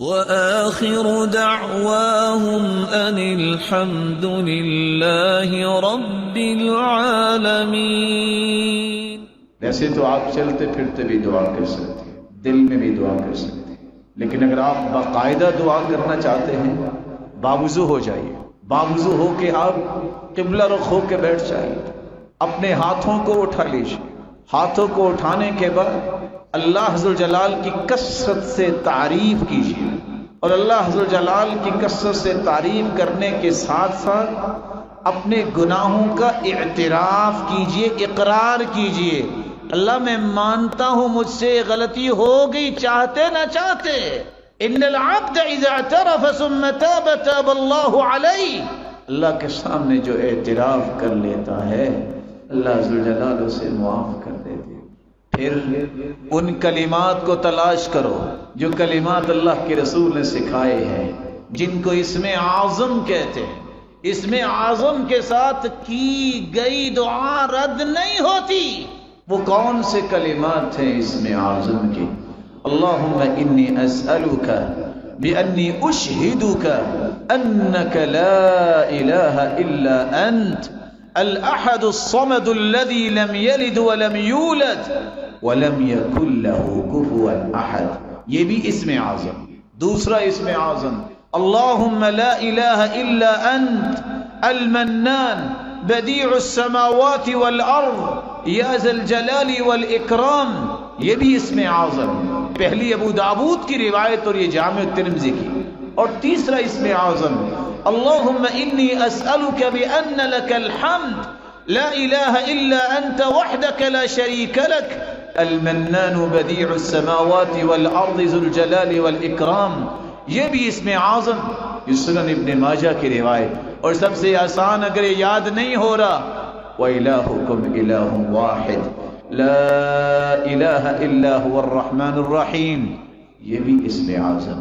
وآخر دعواهم أن الحمد لله رب العالمين۔ ویسے تو آپ چلتے پھرتے بھی دعا کر سکتے ہیں، دل میں بھی دعا کر سکتے ہیں، لیکن اگر آپ باقاعدہ دعا کرنا چاہتے ہیں باوضو ہو جائیے، باوضو ہو کے آپ قبلہ رخ ہو کے بیٹھ جائیے، اپنے ہاتھوں کو اٹھا لیجیے، ہاتھوں کو اٹھانے کے بعد اللہ حضر جلال کی کثرت سے تعریف کیجیے، اور اللہ حضر جلال کی کثرت سے تعریف کرنے کے ساتھ ساتھ اپنے گناہوں کا اعتراف کیجیے، اقرار کیجیے، اللہ میں مانتا ہوں مجھ سے غلطی ہو گئی، چاہتے نہ چاہتے۔ ان العبد اذا اعترف ثم تاب تاب اللہ علیہ، اللہ کے سامنے جو اعتراف کر لیتا ہے اللہ عز و جلال اسے معاف کر دیتے۔ پھر ان کلمات کو تلاش کرو جو کلمات اللہ کے رسول نے سکھائے ہیں، جن کو اسم اعظم کہتے ہیں۔ اسم اعظم کے ساتھ کی گئی دعا رد نہیں ہوتی۔ وہ کون سے کلمات ہیں اسم اعظم کے؟ اللہم انی اسألک بأنی اشہدک انک لا الہ الا انت الاحد الصمد الذي لم يلد ولم يولد ولم يكن له كفوا احد، یہ بھی اسم اعظم۔ دوسرا اسم اعظم اللہم لا الہ الا انت المنان بدیع السماوات والارض یا ذا الجلال والاکرام، یہ بھی اسم اعظم۔ پہلی ابو داود کی روایت اور یہ جامع ترمذی کی۔ اور تیسرا اسم اعظم اللہم انی اسألک بأن لک الحمد لا الہ الا انت وحدک لا شریک لک المنان بدیع السماوات والارض ذو الجلال والاکرام، یہ بھی اسم اعظم۔ یہ سنن ابن ماجہ کی روایت۔ اور سب سے آسان اگر یہ یاد نہیں ہو رہا وَإِلَٰهُكُمْ إِلَٰهٌ وَاحِدٌ لَا إِلَٰهَ إِلَّا هُوَ الرَّحْمَٰنُ الرَّحِيمُ، یہ بھی اسم اعظم۔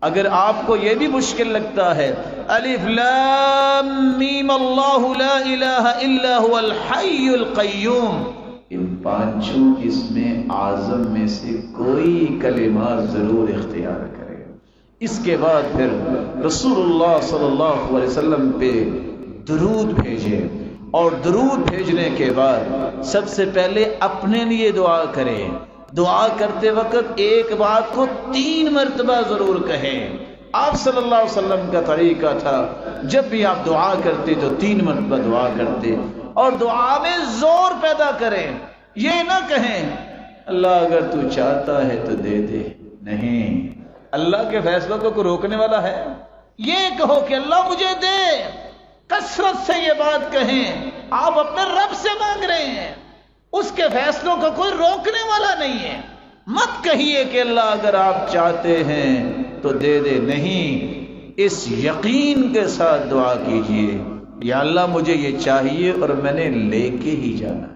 اگر آپ کو یہ بھی مشکل لگتا ہے الف لام میم اللہ لا الہ الا هو الحی القیوم، ان پانچوں اسم اعظم میں سے کوئی کلمات ضرور اختیار کریں۔ اس کے بعد پھر رسول اللہ صلی اللہ علیہ وسلم پہ درود بھیجیں، اور درود بھیجنے کے بعد سب سے پہلے اپنے لیے دعا کریں۔ دعا کرتے وقت ایک بات کو 3 مرتبہ ضرور کہیں۔ آپ صلی اللہ علیہ وسلم کا طریقہ تھا جب بھی آپ دعا کرتے تو 3 مرتبہ دعا کرتے، اور دعا میں زور پیدا کریں۔ یہ نہ کہیں اللہ اگر تو چاہتا ہے تو دے دے، نہیں، اللہ کے فیصلوں کو کوئی روکنے والا ہے؟ یہ کہو کہ اللہ مجھے دے، کثرت سے یہ بات کہیں۔ آپ اپنے رب سے مانگ رہے ہیں، اس کے فیصلوں کو کوئی روکنے والا نہیں ہے۔ مت کہیے کہ اللہ اگر آپ چاہتے ہیں تو دے دے، نہیں، اس یقین کے ساتھ دعا کیجئے یا اللہ مجھے یہ چاہیے اور میں نے لے کے ہی جانا ہے۔